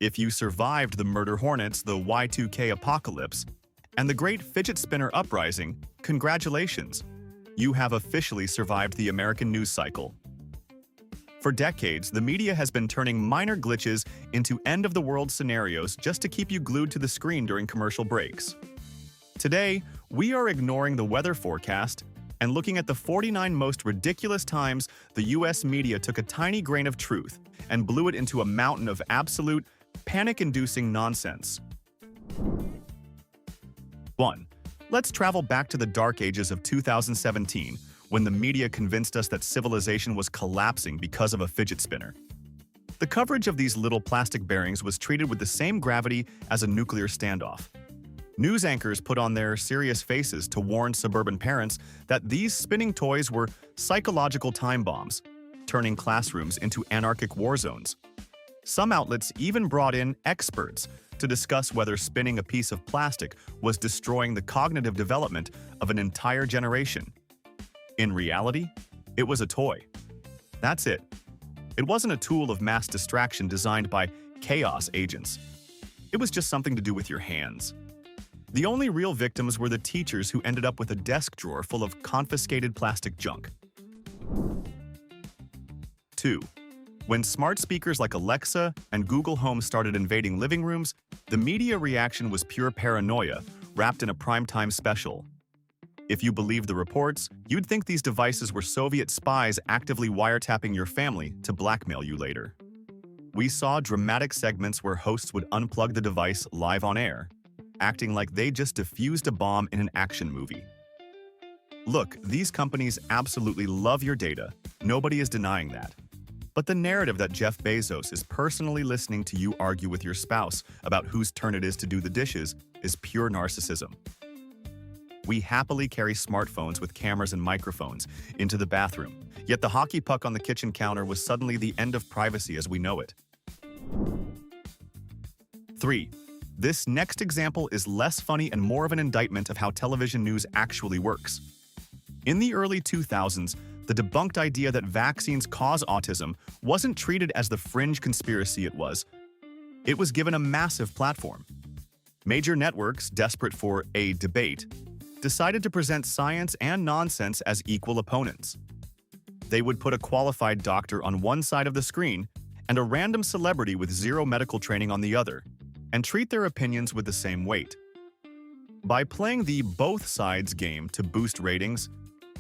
If you survived the murder hornets, the Y2K apocalypse, and the great fidget spinner uprising, congratulations! You have officially survived the American news cycle. For decades, the media has been turning minor glitches into end-of-the-world scenarios just to keep you glued to the screen during commercial breaks. Today, we are ignoring the weather forecast and looking at the 49 most ridiculous times the US media took a tiny grain of truth and blew it into a mountain of absolute, panic-inducing nonsense. 1. Let's travel back to the dark ages of 2017, when the media convinced us that civilization was collapsing because of a fidget spinner. The coverage of these little plastic bearings was treated with the same gravity as a nuclear standoff. News anchors put on their serious faces to warn suburban parents that these spinning toys were psychological time bombs, turning classrooms into anarchic war zones. Some outlets even brought in experts to discuss whether spinning a piece of plastic was destroying the cognitive development of an entire generation. In reality, it was a toy. That's it. It wasn't a tool of mass distraction designed by chaos agents. It was just something to do with your hands. The only real victims were the teachers who ended up with a desk drawer full of confiscated plastic junk. 2. When smart speakers like Alexa and Google Home started invading living rooms, the media reaction was pure paranoia, wrapped in a primetime special. If you believed the reports, you'd think these devices were Soviet spies actively wiretapping your family to blackmail you later. We saw dramatic segments where hosts would unplug the device live on air, acting like they just defused a bomb in an action movie. Look, these companies absolutely love your data. Nobody is denying that. But the narrative that Jeff Bezos is personally listening to you argue with your spouse about whose turn it is to do the dishes is pure narcissism. We happily carry smartphones with cameras and microphones into the bathroom, yet the hockey puck on the kitchen counter was suddenly the end of privacy as we know it. 3. This next example is less funny and more of an indictment of how television news actually works. In the early 2000s, the debunked idea that vaccines cause autism wasn't treated as the fringe conspiracy it was. It was given a massive platform. Major networks, desperate for a debate, decided to present science and nonsense as equal opponents. They would put a qualified doctor on one side of the screen and a random celebrity with zero medical training on the other, and treat their opinions with the same weight. By playing the both sides game to boost ratings,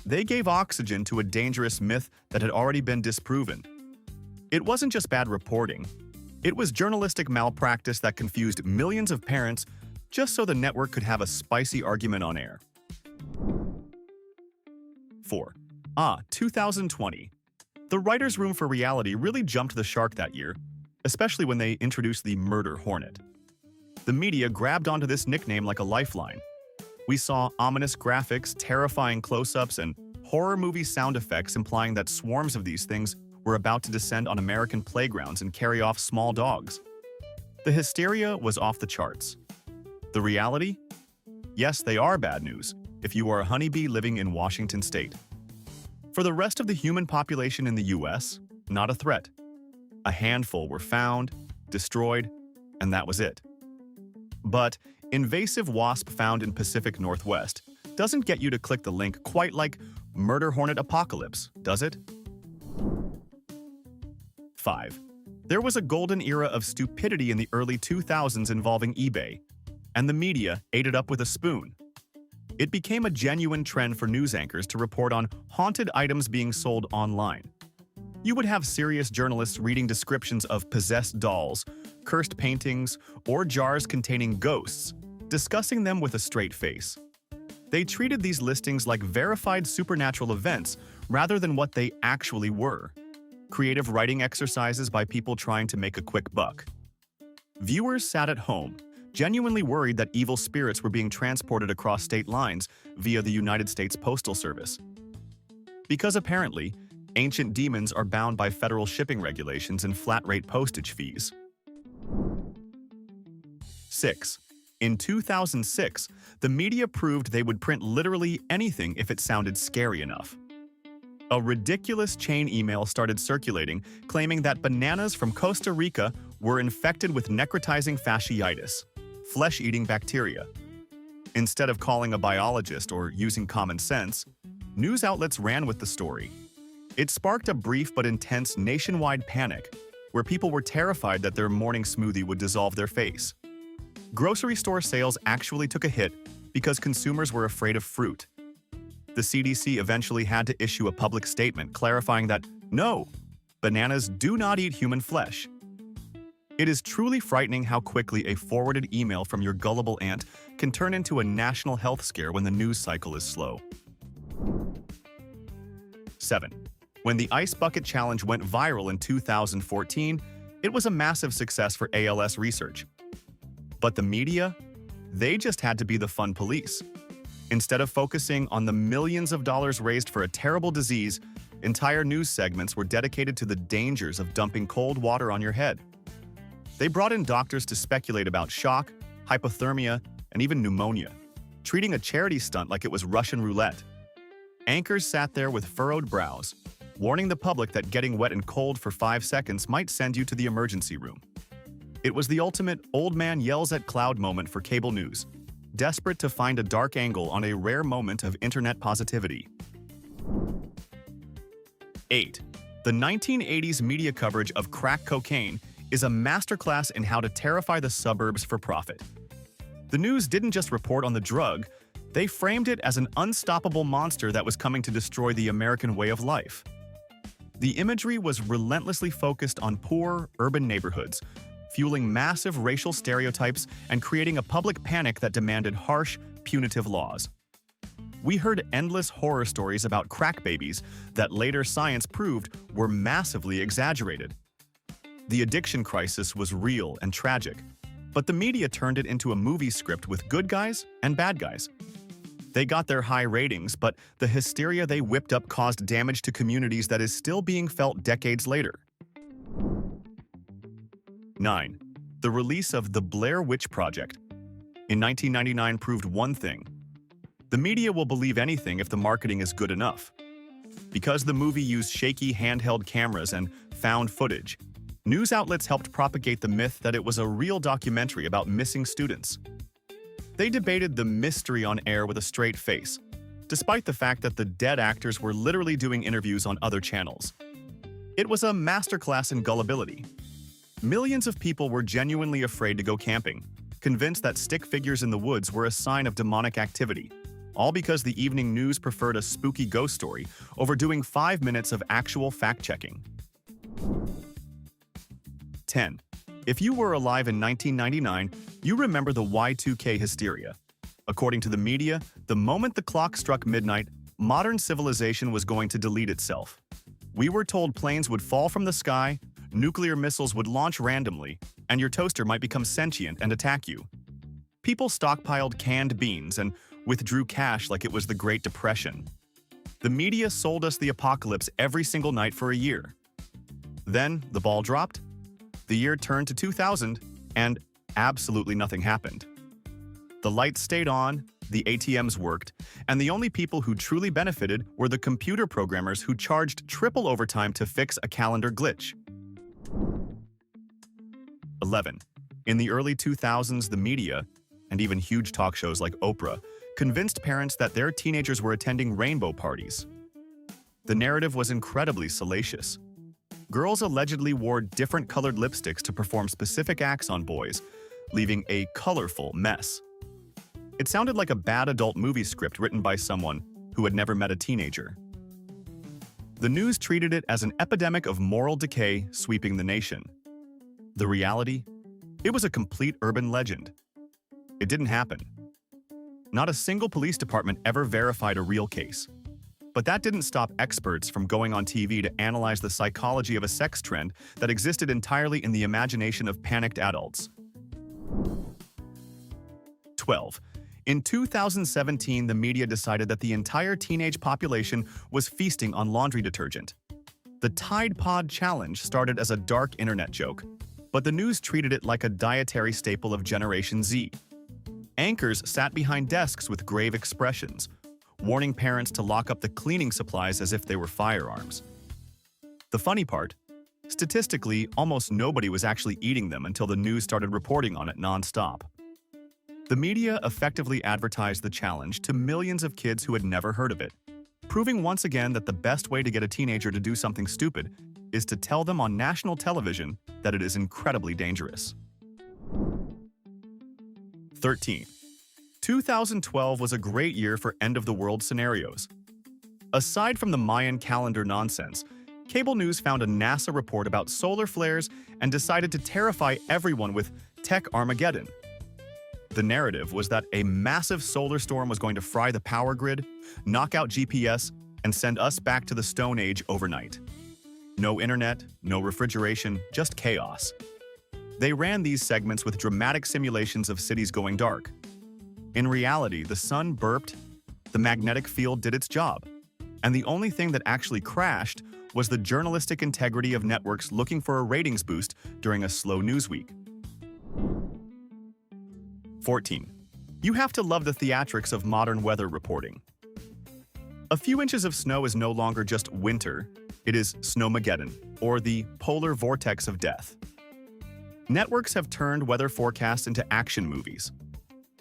they gave oxygen to a dangerous myth that had already been disproven. It wasn't just bad reporting. It was journalistic malpractice that confused millions of parents just so the network could have a spicy argument on air. 4. 2020. The writer's room for reality really jumped the shark that year, especially when they introduced the murder hornet. The media grabbed onto this nickname like a lifeline. We saw ominous graphics, terrifying close-ups, and horror movie sound effects implying that swarms of these things were about to descend on American playgrounds and carry off small dogs. The hysteria was off the charts. The reality? Yes, they are bad news if you are a honeybee living in Washington state. For the rest of the human population in the US, not a threat. A handful were found, destroyed, and that was it. But invasive wasp found in Pacific Northwest doesn't get you to click the link quite like murder hornet apocalypse, does it? 5. There was a golden era of stupidity in the early 2000s involving eBay, and the media ate it up with a spoon. It became a genuine trend for news anchors to report on haunted items being sold online. You would have serious journalists reading descriptions of possessed dolls, cursed paintings, or jars containing ghosts, discussing them with a straight face. They treated these listings like verified supernatural events rather than what they actually were. Creative writing exercises by people trying to make a quick buck. Viewers sat at home, genuinely worried that evil spirits were being transported across state lines via the United States Postal Service. Because apparently, ancient demons are bound by federal shipping regulations and flat-rate postage fees. 6. In 2006, the media proved they would print literally anything if it sounded scary enough. A ridiculous chain email started circulating claiming that bananas from Costa Rica were infected with necrotizing fasciitis, flesh-eating bacteria. Instead of calling a biologist or using common sense, news outlets ran with the story. It sparked a brief but intense nationwide panic, where people were terrified that their morning smoothie would dissolve their face. Grocery store sales actually took a hit because consumers were afraid of fruit. The CDC eventually had to issue a public statement clarifying that, no, bananas do not eat human flesh. It is truly frightening how quickly a forwarded email from your gullible aunt can turn into a national health scare when the news cycle is slow. 7. When the Ice Bucket Challenge went viral in 2014, it was a massive success for ALS research. But the media? They just had to be the fun police. Instead of focusing on the millions of dollars raised for a terrible disease, entire news segments were dedicated to the dangers of dumping cold water on your head. They brought in doctors to speculate about shock, hypothermia, and even pneumonia, treating a charity stunt like it was Russian roulette. Anchors sat there with furrowed brows, warning the public that getting wet and cold for 5 seconds might send you to the emergency room. It was the ultimate old man yells at cloud moment for cable news, desperate to find a dark angle on a rare moment of internet positivity. 8. The 1980s media coverage of crack cocaine is a masterclass in how to terrify the suburbs for profit. The news didn't just report on the drug, they framed it as an unstoppable monster that was coming to destroy the American way of life. The imagery was relentlessly focused on poor, urban neighborhoods, fueling massive racial stereotypes and creating a public panic that demanded harsh, punitive laws. We heard endless horror stories about crack babies that later science proved were massively exaggerated. The addiction crisis was real and tragic, but the media turned it into a movie script with good guys and bad guys. They got their high ratings, but the hysteria they whipped up caused damage to communities that is still being felt decades later. 9. The release of The Blair Witch Project in 1999 proved one thing. The media will believe anything if the marketing is good enough. Because the movie used shaky handheld cameras and found footage, news outlets helped propagate the myth that it was a real documentary about missing students. They debated the mystery on air with a straight face, despite the fact that the dead actors were literally doing interviews on other channels. It was a masterclass in gullibility. Millions of people were genuinely afraid to go camping, convinced that stick figures in the woods were a sign of demonic activity, all because the evening news preferred a spooky ghost story over doing 5 minutes of actual fact-checking. 10. If you were alive in 1999, you remember the Y2K hysteria. According to the media, the moment the clock struck midnight, modern civilization was going to delete itself. We were told planes would fall from the sky, nuclear missiles would launch randomly, and your toaster might become sentient and attack you. People stockpiled canned beans and withdrew cash like it was the Great Depression. The media sold us the apocalypse every single night for a year. Then the ball dropped. The year turned to 2000, and absolutely nothing happened. The lights stayed on, the ATMs worked, and the only people who truly benefited were the computer programmers who charged triple overtime to fix a calendar glitch. 11. In the early 2000s, the media, and even huge talk shows like Oprah, convinced parents that their teenagers were attending rainbow parties. The narrative was incredibly salacious. Girls allegedly wore different colored lipsticks to perform specific acts on boys, leaving a colorful mess. It sounded like a bad adult movie script written by someone who had never met a teenager. The news treated it as an epidemic of moral decay sweeping the nation. The reality? It was a complete urban legend. It didn't happen. Not a single police department ever verified a real case. But that didn't stop experts from going on TV to analyze the psychology of a sex trend that existed entirely in the imagination of panicked adults. 12. In 2017, the media decided that the entire teenage population was feasting on laundry detergent. The Tide Pod Challenge started as a dark internet joke, but the news treated it like a dietary staple of Generation Z. Anchors sat behind desks with grave expressions, warning parents to lock up the cleaning supplies as if they were firearms. The funny part? Statistically, almost nobody was actually eating them until the news started reporting on it nonstop. The media effectively advertised the challenge to millions of kids who had never heard of it, proving once again that the best way to get a teenager to do something stupid is to tell them on national television that it is incredibly dangerous. 13. 2012 was a great year for end-of-the-world scenarios. Aside from the Mayan calendar nonsense, cable news found a NASA report about solar flares and decided to terrify everyone with Tech Armageddon. The narrative was that a massive solar storm was going to fry the power grid, knock out GPS, and send us back to the Stone Age overnight. No internet, no refrigeration, just chaos. They ran these segments with dramatic simulations of cities going dark. In reality, the sun burped, the magnetic field did its job, and the only thing that actually crashed was the journalistic integrity of networks looking for a ratings boost during a slow news week. 14. You have to love the theatrics of modern weather reporting. A few inches of snow is no longer just winter, it is snowmageddon, or the polar vortex of death. Networks have turned weather forecasts into action movies.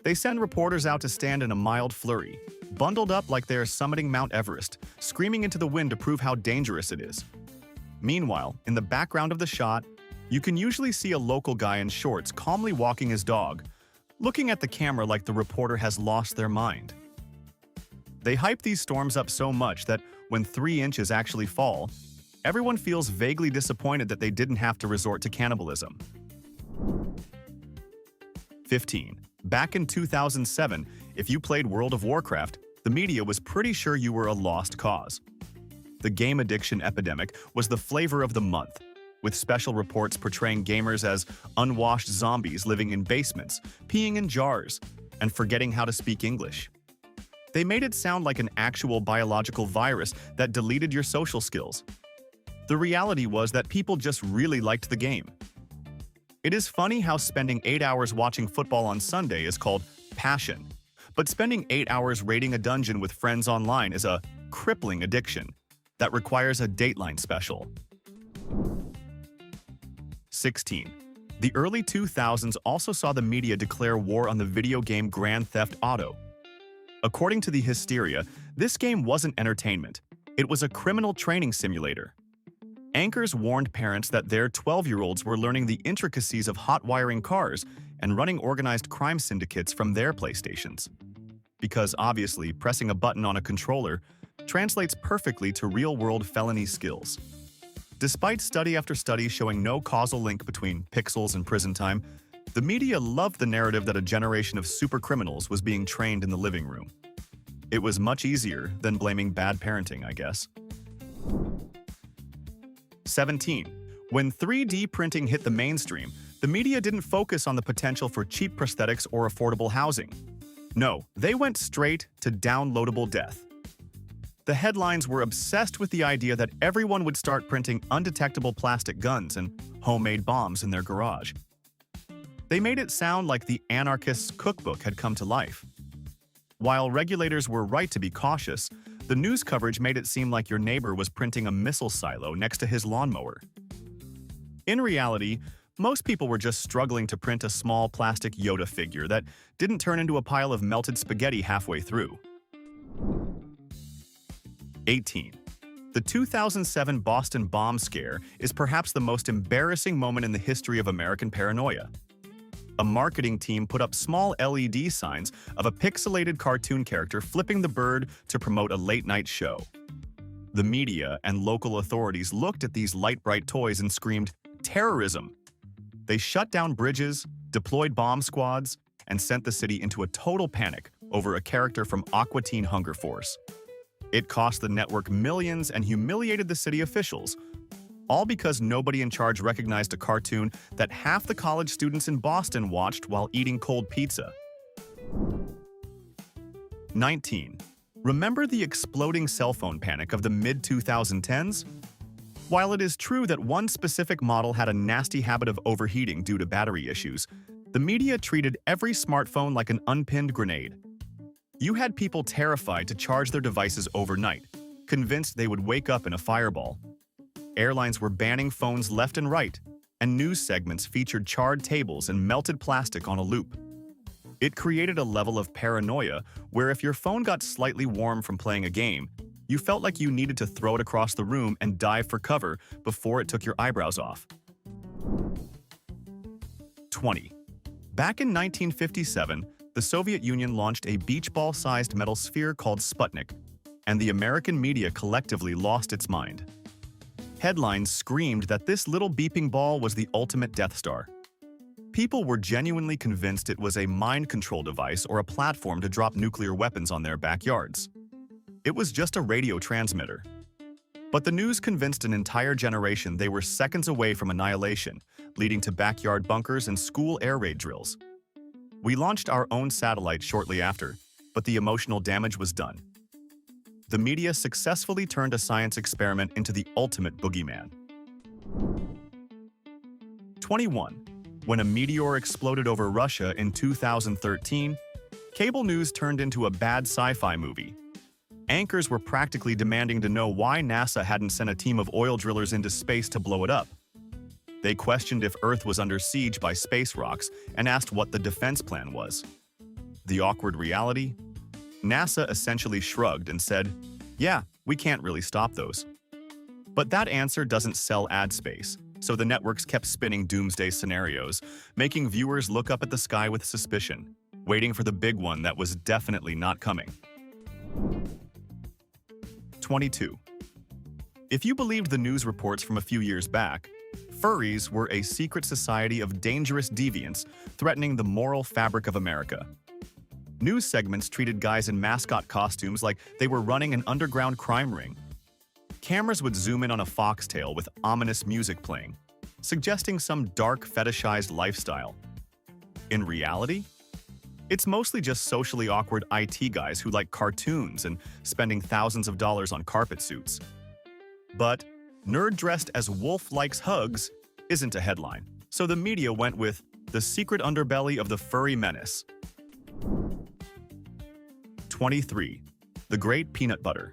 They send reporters out to stand in a mild flurry, bundled up like they're summiting Mount Everest, screaming into the wind to prove how dangerous it is. Meanwhile, in the background of the shot, you can usually see a local guy in shorts calmly walking his dog, looking at the camera like the reporter has lost their mind. They hype these storms up so much that when 3 inches actually fall, everyone feels vaguely disappointed that they didn't have to resort to cannibalism. 15. Back in 2007, if you played World of Warcraft, the media was pretty sure you were a lost cause. The game addiction epidemic was the flavor of the month, with special reports portraying gamers as unwashed zombies living in basements, peeing in jars, and forgetting how to speak English. They made it sound like an actual biological virus that deleted your social skills. The reality was that people just really liked the game. It is funny how spending 8 hours watching football on Sunday is called passion, but spending 8 hours raiding a dungeon with friends online is a crippling addiction that requires a Dateline special. 16. The early 2000s also saw the media declare war on the video game Grand Theft Auto. According to the hysteria, this game wasn't entertainment. It was a criminal training simulator. Anchors warned parents that their 12-year-olds were learning the intricacies of hot-wiring cars and running organized crime syndicates from their PlayStations. Because obviously, pressing a button on a controller translates perfectly to real-world felony skills. Despite study after study showing no causal link between pixels and prison time, the media loved the narrative that a generation of supercriminals was being trained in the living room. It was much easier than blaming bad parenting, I guess. 17. When 3D printing hit the mainstream, the media didn't focus on the potential for cheap prosthetics or affordable housing. No, they went straight to downloadable death. The headlines were obsessed with the idea that everyone would start printing undetectable plastic guns and homemade bombs in their garage. They made it sound like the anarchist's cookbook had come to life. While regulators were right to be cautious, the news coverage made it seem like your neighbor was printing a missile silo next to his lawnmower. In reality, most people were just struggling to print a small plastic Yoda figure that didn't turn into a pile of melted spaghetti halfway through. 18. The 2007 Boston bomb scare is perhaps the most embarrassing moment in the history of American paranoia. A marketing team put up small LED signs of a pixelated cartoon character flipping the bird to promote a late-night show. The media and local authorities looked at these light-bright toys and screamed, "Terrorism!" They shut down bridges, deployed bomb squads, and sent the city into a total panic over a character from Aqua Teen Hunger Force. It cost the network millions and humiliated the city officials, all because nobody in charge recognized a cartoon that half the college students in Boston watched while eating cold pizza. 19. Remember the exploding cell phone panic of the mid-2010s? While it is true that one specific model had a nasty habit of overheating due to battery issues, the media treated every smartphone like an unpinned grenade. You had people terrified to charge their devices overnight, convinced they would wake up in a fireball. Airlines were banning phones left and right, and news segments featured charred tables and melted plastic on a loop. It created a level of paranoia where if your phone got slightly warm from playing a game, you felt like you needed to throw it across the room and dive for cover before it took your eyebrows off. 20. Back in 1957, the Soviet Union launched a beach ball-sized metal sphere called Sputnik, and the American media collectively lost its mind. Headlines screamed that this little beeping ball was the ultimate Death Star. People were genuinely convinced it was a mind control device or a platform to drop nuclear weapons on their backyards. It was just a radio transmitter. But the news convinced an entire generation they were seconds away from annihilation, leading to backyard bunkers and school air raid drills. We launched our own satellite shortly after, but the emotional damage was done. The media successfully turned a science experiment into the ultimate boogeyman. 21. When a meteor exploded over Russia in 2013, cable news turned into a bad sci-fi movie. Anchors were practically demanding to know why NASA hadn't sent a team of oil drillers into space to blow it up. They questioned if Earth was under siege by space rocks and asked what the defense plan was. The awkward reality? NASA essentially shrugged and said, "Yeah, we can't really stop those." But that answer doesn't sell ad space, so the networks kept spinning doomsday scenarios, making viewers look up at the sky with suspicion, waiting for the big one that was definitely not coming. 22. If you believed the news reports from a few years back, furries were a secret society of dangerous deviants threatening the moral fabric of America. News segments treated guys in mascot costumes like they were running an underground crime ring. Cameras would zoom in on a foxtail with ominous music playing, suggesting some dark, fetishized lifestyle. In reality, it's mostly just socially awkward IT guys who like cartoons and spending thousands of dollars on carpet suits. But nerd dressed as wolf likes hugs isn't a headline, so the media went with the secret underbelly of the furry menace. 23. The Great Peanut Butter.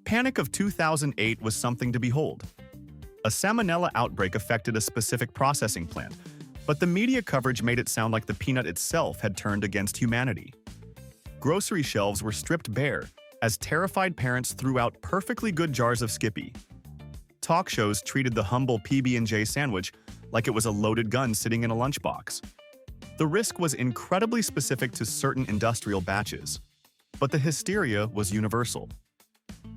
Panic of 2008 was something to behold. A salmonella outbreak affected a specific processing plant, but the media coverage made it sound like the peanut itself had turned against humanity. Grocery shelves were stripped bare as terrified parents threw out perfectly good jars of Skippy. Talk shows treated the humble PB&J sandwich like it was a loaded gun sitting in a lunchbox. The risk was incredibly specific to certain industrial batches, but the hysteria was universal.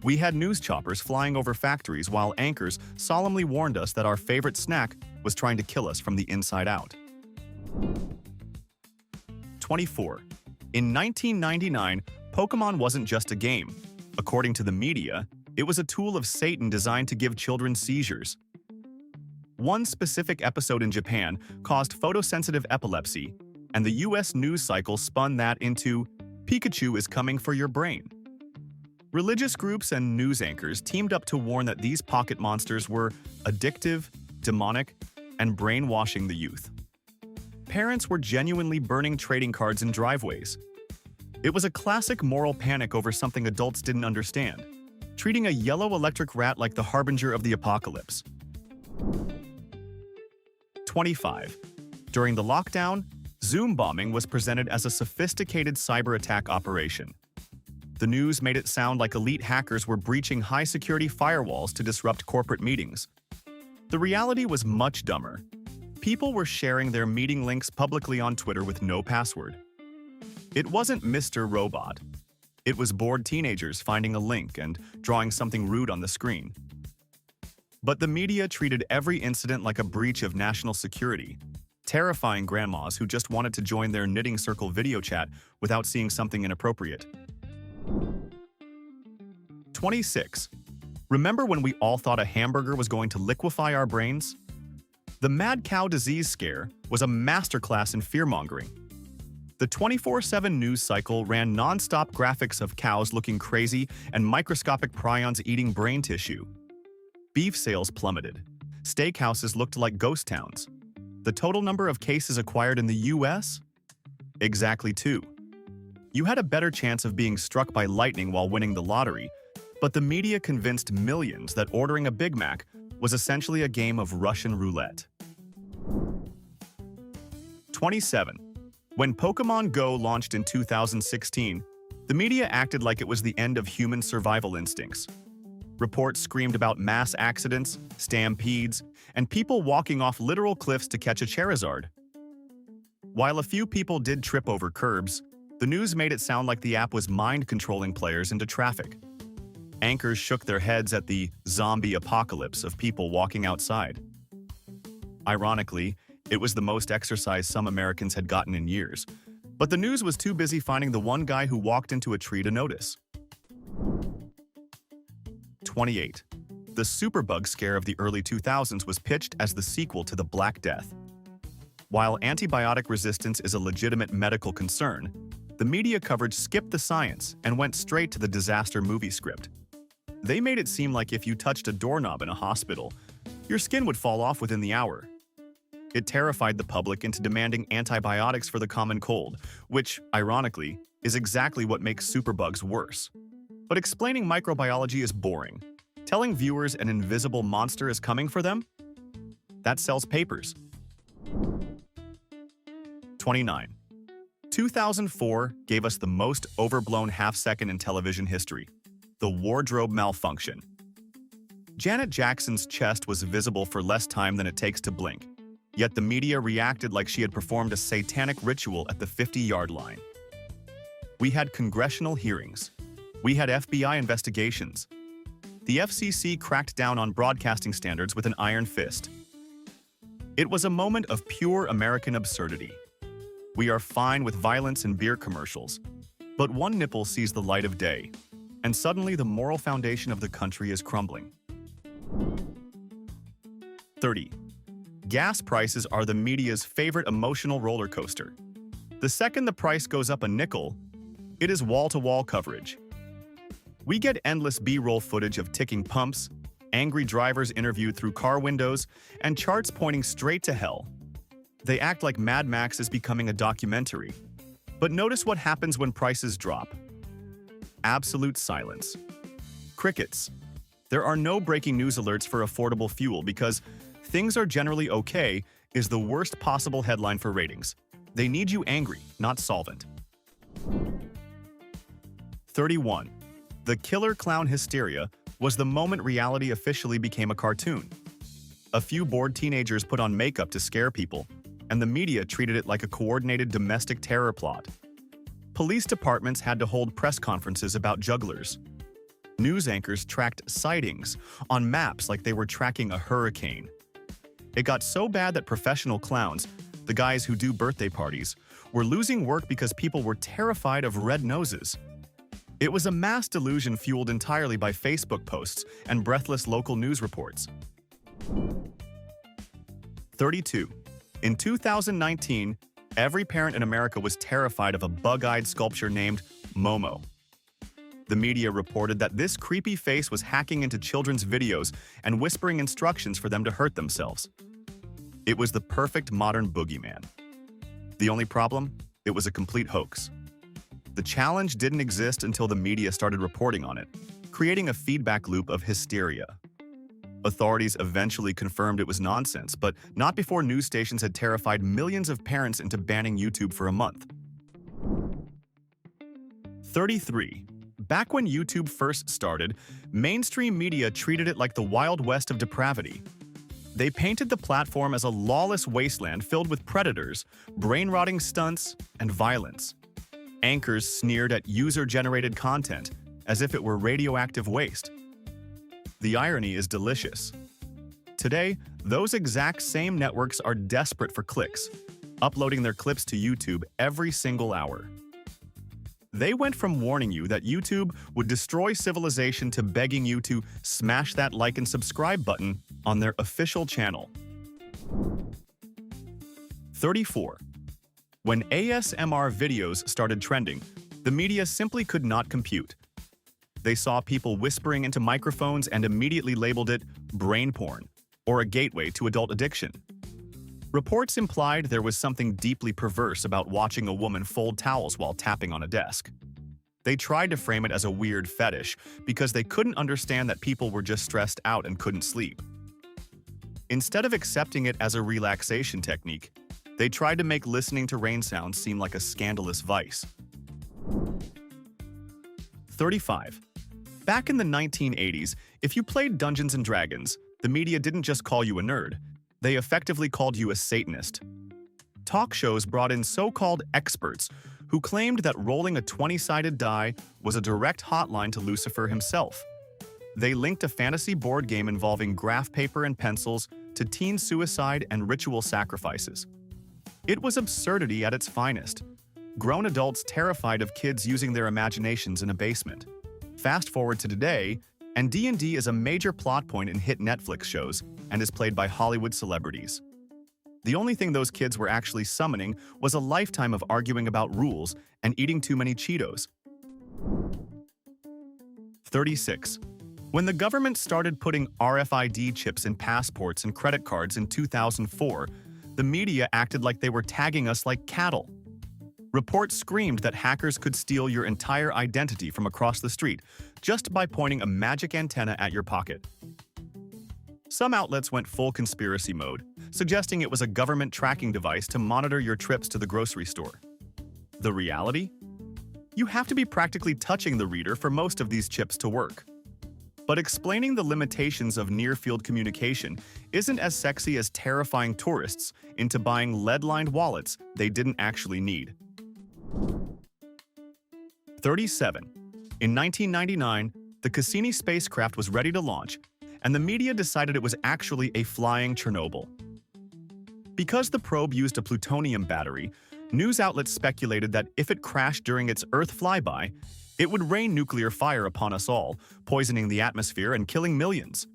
We had news choppers flying over factories while anchors solemnly warned us that our favorite snack was trying to kill us from the inside out. 24. In 1999, Pokémon wasn't just a game. According to the media, it was a tool of Satan designed to give children seizures. One specific episode in Japan caused photosensitive epilepsy, and the US news cycle spun that into "Pikachu is coming for your brain." Religious groups and news anchors teamed up to warn that these pocket monsters were addictive, demonic, and brainwashing the youth. Parents were genuinely burning trading cards in driveways. It was a classic moral panic over something adults didn't understand, treating a yellow electric rat like the harbinger of the apocalypse. 25. During the lockdown, Zoom bombing was presented as a sophisticated cyber attack operation. The news made it sound like elite hackers were breaching high-security firewalls to disrupt corporate meetings. The reality was much dumber. People were sharing their meeting links publicly on Twitter with no password. It wasn't Mr. Robot. It was bored teenagers finding a link and drawing something rude on the screen. But the media treated every incident like a breach of national security, terrifying grandmas who just wanted to join their knitting circle video chat without seeing something inappropriate. 26. Remember when we all thought a hamburger was going to liquefy our brains? The mad cow disease scare was a masterclass in fear-mongering. The 24/7 news cycle ran non-stop graphics of cows looking crazy and microscopic prions eating brain tissue. Beef sales plummeted. Steakhouses looked like ghost towns. The total number of cases acquired in the US? Exactly 2. You had a better chance of being struck by lightning while winning the lottery, But the media convinced millions that ordering a Big Mac was essentially a game of Russian roulette. 27. When Pokémon Go launched in 2016, the media acted like it was the end of human survival instincts. Reports screamed about mass accidents, stampedes, and people walking off literal cliffs to catch a Charizard. While a few people did trip over curbs, the news made it sound like the app was mind-controlling players into traffic. Anchors shook their heads at the zombie apocalypse of people walking outside. Ironically, it was the most exercise some Americans had gotten in years, but the news was too busy finding the one guy who walked into a tree to notice. 28. The superbug scare of the early 2000s was pitched as the sequel to the Black Death. While antibiotic resistance is a legitimate medical concern, the media coverage skipped the science and went straight to the disaster movie script. They made it seem like if you touched a doorknob in a hospital, your skin would fall off within the hour. It terrified the public into demanding antibiotics for the common cold, which, ironically, is exactly what makes superbugs worse. But explaining microbiology is boring. Telling viewers an invisible monster is coming for them? That sells papers. 29. 2004 gave us the most overblown half-second in television history: the wardrobe malfunction. Janet Jackson's chest was visible for less time than it takes to blink, yet the media reacted like she had performed a satanic ritual at the 50-yard line. We had congressional hearings. We had FBI investigations. The FCC cracked down on broadcasting standards with an iron fist. It was a moment of pure American absurdity. We are fine with violence in beer commercials, but one nipple sees the light of day, and suddenly the moral foundation of the country is crumbling. 30. Gas prices are the media's favorite emotional roller coaster. The second the price goes up a nickel, it is wall-to-wall coverage. We get endless B-roll footage of ticking pumps, angry drivers interviewed through car windows, and charts pointing straight to hell. They act like Mad Max is becoming a documentary. But notice what happens when prices drop. Absolute silence. Crickets. There are no breaking news alerts for affordable fuel because "things are generally okay" is the worst possible headline for ratings. They need you angry, not solvent. 31. The killer clown hysteria was the moment reality officially became a cartoon. A few bored teenagers put on makeup to scare people, and the media treated it like a coordinated domestic terror plot. Police departments had to hold press conferences about jugglers. News anchors tracked sightings on maps like they were tracking a hurricane. It got so bad that professional clowns, the guys who do birthday parties, were losing work because people were terrified of red noses. It was a mass delusion fueled entirely by Facebook posts and breathless local news reports. 32. In 2019, every parent in America was terrified of a bug-eyed sculpture named Momo. The media reported that this creepy face was hacking into children's videos and whispering instructions for them to hurt themselves. It was the perfect modern boogeyman. The only problem? It was a complete hoax. The challenge didn't exist until the media started reporting on it, creating a feedback loop of hysteria. Authorities eventually confirmed it was nonsense, but not before news stations had terrified millions of parents into banning YouTube for a month. 33. Back when YouTube first started, mainstream media treated it like the Wild West of depravity. They painted the platform as a lawless wasteland filled with predators, brain-rotting stunts, and violence. Anchors sneered at user-generated content as if it were radioactive waste. The irony is delicious. Today, those exact same networks are desperate for clicks, uploading their clips to YouTube every single hour. They went from warning you that YouTube would destroy civilization to begging you to smash that like and subscribe button on their official channel. 34. When ASMR videos started trending, the media simply could not compute. They saw people whispering into microphones and immediately labeled it brain porn, or a gateway to adult addiction. Reports implied there was something deeply perverse about watching a woman fold towels while tapping on a desk. They tried to frame it as a weird fetish because they couldn't understand that people were just stressed out and couldn't sleep. Instead of accepting it as a relaxation technique, they tried to make listening to rain sounds seem like a scandalous vice. 35. Back in the 1980s, if you played Dungeons & Dragons, the media didn't just call you a nerd, they effectively called you a Satanist. Talk shows brought in so-called experts who claimed that rolling a 20-sided die was a direct hotline to Lucifer himself. They linked a fantasy board game involving graph paper and pencils to teen suicide and ritual sacrifices. It was absurdity at its finest. Grown adults terrified of kids using their imaginations in a basement. Fast forward to today, and D&D is a major plot point in hit Netflix shows and is played by Hollywood celebrities. The only thing those kids were actually summoning was a lifetime of arguing about rules and eating too many Cheetos. 36. When the government started putting RFID chips in passports and credit cards in 2004, the media acted like they were tagging us like cattle. Reports screamed that hackers could steal your entire identity from across the street just by pointing a magic antenna at your pocket. Some outlets went full conspiracy mode, suggesting it was a government tracking device to monitor your trips to the grocery store. The reality? You have to be practically touching the reader for most of these chips to work. But explaining the limitations of near-field communication isn't as sexy as terrifying tourists into buying lead-lined wallets they didn't actually need. 37. In 1999, the Cassini spacecraft was ready to launch, and the media decided it was actually a flying Chernobyl. Because the probe used a plutonium battery, news outlets speculated that if it crashed during its Earth flyby, it would rain nuclear fire upon us all, poisoning the atmosphere and killing millions.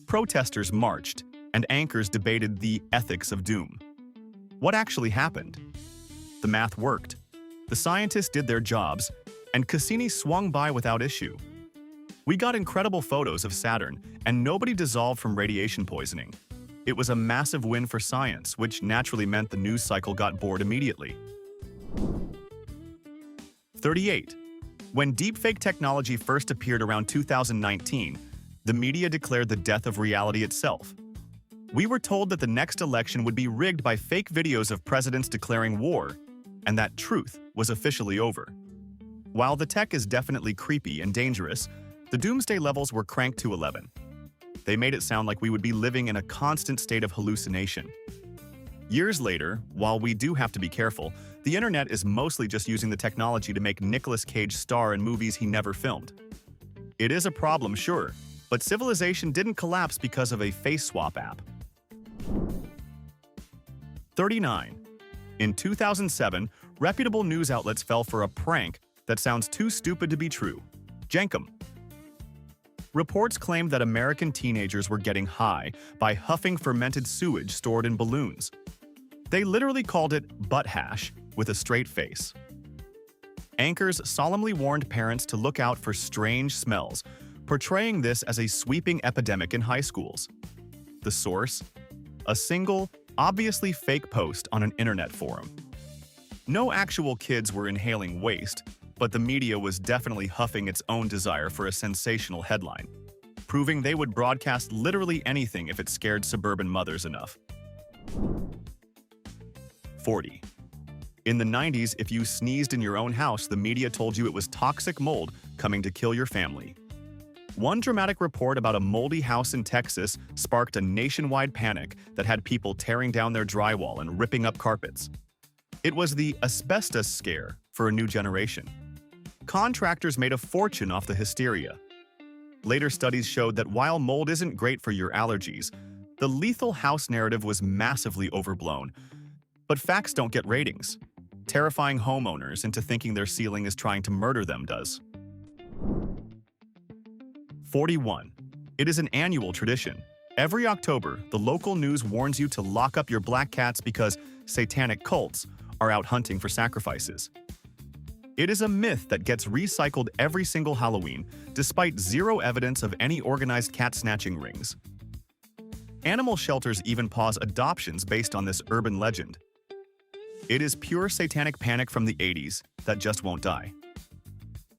Protesters marched, and anchors debated the ethics of doom. What actually happened? The math worked. The scientists did their jobs, and Cassini swung by without issue. We got incredible photos of Saturn, and nobody dissolved from radiation poisoning. It was a massive win for science, which naturally meant the news cycle got bored immediately. 38. When deepfake technology first appeared around 2019, the media declared the death of reality itself. We were told that the next election would be rigged by fake videos of presidents declaring war, and that truth was officially over. While the tech is definitely creepy and dangerous, the doomsday levels were cranked to 11. They made it sound like we would be living in a constant state of hallucination. Years later, while we do have to be careful, the internet is mostly just using the technology to make Nicolas Cage star in movies he never filmed. It is a problem, sure, but civilization didn't collapse because of a face swap app. 39. In 2007, reputable news outlets fell for a prank that sounds too stupid to be true. Jankum. Reports claimed that American teenagers were getting high by huffing fermented sewage stored in balloons. They literally called it butt hash with a straight face. Anchors solemnly warned parents to look out for strange smells, portraying this as a sweeping epidemic in high schools. The source? A single, obviously fake post on an internet forum. No actual kids were inhaling waste, but the media was definitely huffing its own desire for a sensational headline, proving they would broadcast literally anything if it scared suburban mothers enough. 40. In the 90s, if you sneezed in your own house, the media told you it was toxic mold coming to kill your family. One dramatic report about a moldy house in Texas sparked a nationwide panic that had people tearing down their drywall and ripping up carpets. It was the asbestos scare for a new generation. Contractors made a fortune off the hysteria. Later studies showed that while mold isn't great for your allergies, the lethal house narrative was massively overblown. But facts don't get ratings. Terrifying homeowners into thinking their ceiling is trying to murder them does. 41. It is an annual tradition. Every October, the local news warns you to lock up your black cats because satanic cults are out hunting for sacrifices. It is a myth that gets recycled every single Halloween, despite zero evidence of any organized cat-snatching rings. Animal shelters even pause adoptions based on this urban legend. It is pure satanic panic from the 80s that just won't die.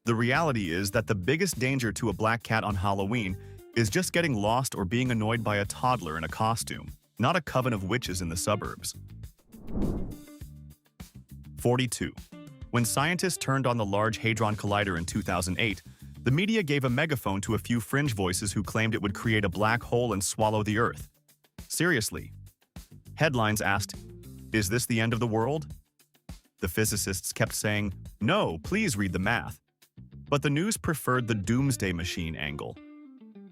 The reality is that the biggest danger to a black cat on Halloween is just getting lost or being annoyed by a toddler in a costume, not a coven of witches in the suburbs. 42. When scientists turned on the Large Hadron Collider in 2008, the media gave a megaphone to a few fringe voices who claimed it would create a black hole and swallow the Earth. Seriously. Headlines asked, "Is this the end of the world?" The physicists kept saying, "No, please read the math." But the news preferred the doomsday machine angle.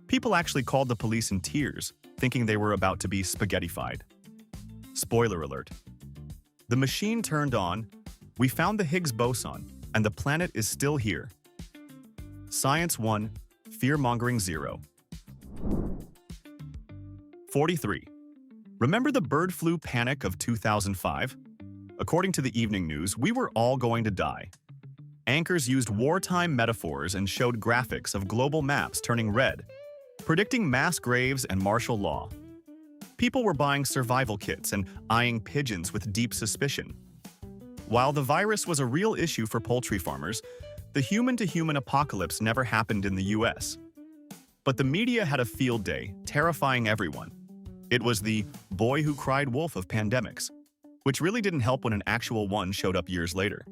People actually called the police in tears, thinking they were about to be spaghettified. Spoiler alert. The machine turned on, we found the Higgs boson, and the planet is still here. Science 1, fear-mongering 0. 43. Remember the bird flu panic of 2005? According to the evening news, we were all going to die. Anchors used wartime metaphors and showed graphics of global maps turning red, predicting mass graves and martial law. People were buying survival kits and eyeing pigeons with deep suspicion. While the virus was a real issue for poultry farmers, the human-to-human apocalypse never happened in the US. But the media had a field day, terrifying everyone. It was the boy who cried wolf of pandemics, which really didn't help when an actual one showed up years later.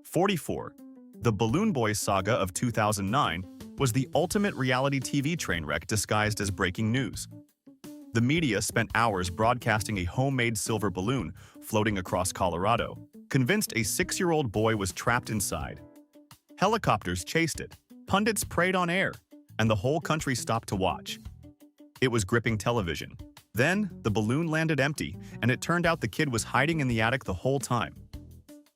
44. The Balloon Boy saga of 2009 was the ultimate reality TV train wreck disguised as breaking news. The media spent hours broadcasting a homemade silver balloon floating across Colorado, convinced a 6-year-old boy was trapped inside. Helicopters chased it, pundits preyed on air, and the whole country stopped to watch. It was gripping television. Then, the balloon landed empty, and it turned out the kid was hiding in the attic the whole time.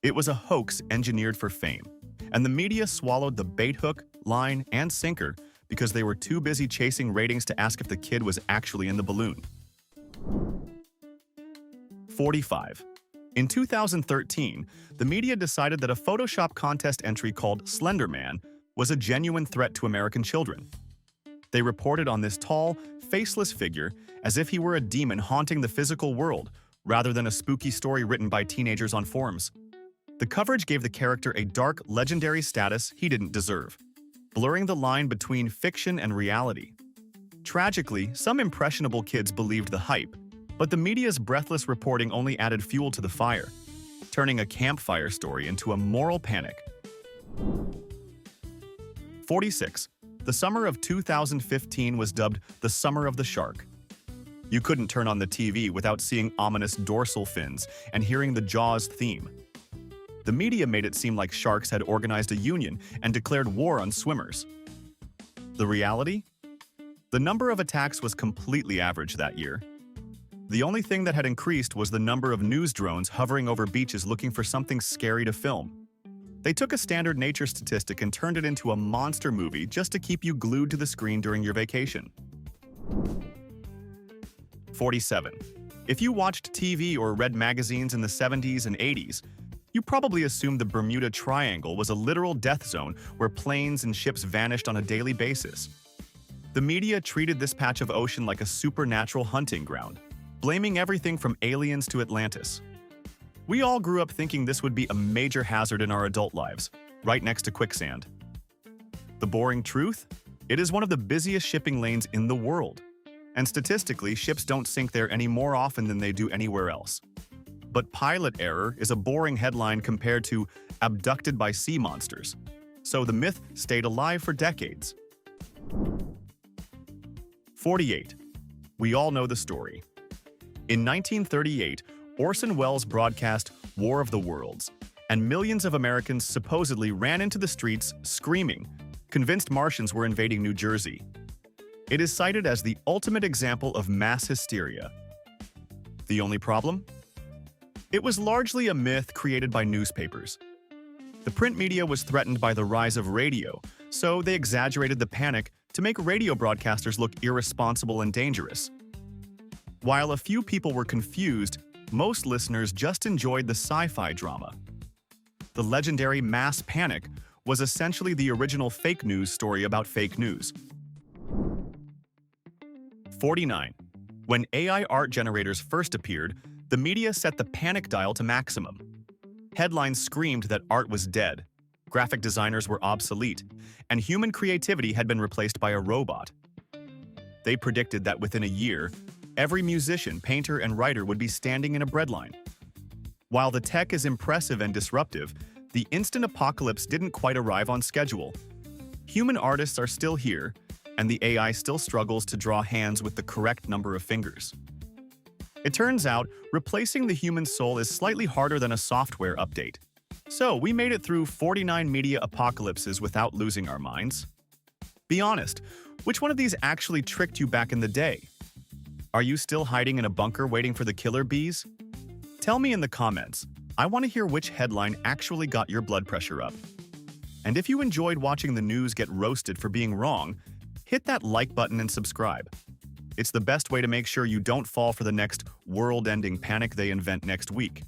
It was a hoax engineered for fame, and the media swallowed the bait hook, line, and sinker because they were too busy chasing ratings to ask if the kid was actually in the balloon. 45. In 2013, the media decided that a Photoshop contest entry called Slender Man was a genuine threat to American children. They reported on this tall, faceless figure as if he were a demon haunting the physical world, rather than a spooky story written by teenagers on forums. The coverage gave the character a dark, legendary status he didn't deserve, blurring the line between fiction and reality. Tragically, some impressionable kids believed the hype, but the media's breathless reporting only added fuel to the fire, turning a campfire story into a moral panic. 46. The summer of 2015 was dubbed the Summer of the Shark. You couldn't turn on the TV without seeing ominous dorsal fins and hearing the Jaws theme. The media made it seem like sharks had organized a union and declared war on swimmers. The reality? The number of attacks was completely average that year. The only thing that had increased was the number of news drones hovering over beaches looking for something scary to film. They took a standard nature statistic and turned it into a monster movie just to keep you glued to the screen during your vacation. 47. If you watched TV or read magazines in the 70s and 80s, you probably assumed the Bermuda Triangle was a literal death zone where planes and ships vanished on a daily basis. The media treated this patch of ocean like a supernatural hunting ground, blaming everything from aliens to Atlantis. We all grew up thinking this would be a major hazard in our adult lives, right next to quicksand. The boring truth? It is one of the busiest shipping lanes in the world. And statistically, ships don't sink there any more often than they do anywhere else. But pilot error is a boring headline compared to abducted by sea monsters. So the myth stayed alive for decades. 48. We all know the story. In 1938, Orson Welles broadcast War of the Worlds, and millions of Americans supposedly ran into the streets screaming, convinced Martians were invading New Jersey. It is cited as the ultimate example of mass hysteria. The only problem? It was largely a myth created by newspapers. The print media was threatened by the rise of radio, so they exaggerated the panic to make radio broadcasters look irresponsible and dangerous. While a few people were confused, most listeners just enjoyed the sci-fi drama. The legendary mass panic was essentially the original fake news story about fake news. 49. When AI art generators first appeared, the media set the panic dial to maximum. Headlines screamed that art was dead, graphic designers were obsolete, and human creativity had been replaced by a robot. They predicted that within a year, every musician, painter, and writer would be standing in a breadline. While the tech is impressive and disruptive, the instant apocalypse didn't quite arrive on schedule. Human artists are still here, and the AI still struggles to draw hands with the correct number of fingers. It turns out, replacing the human soul is slightly harder than a software update. So, we made it through 49 media apocalypses without losing our minds. Be honest, which one of these actually tricked you back in the day? Are you still hiding in a bunker waiting for the killer bees? Tell me in the comments. I want to hear which headline actually got your blood pressure up. And if you enjoyed watching the news get roasted for being wrong, hit that like button and subscribe. It's the best way to make sure you don't fall for the next world-ending panic they invent next week.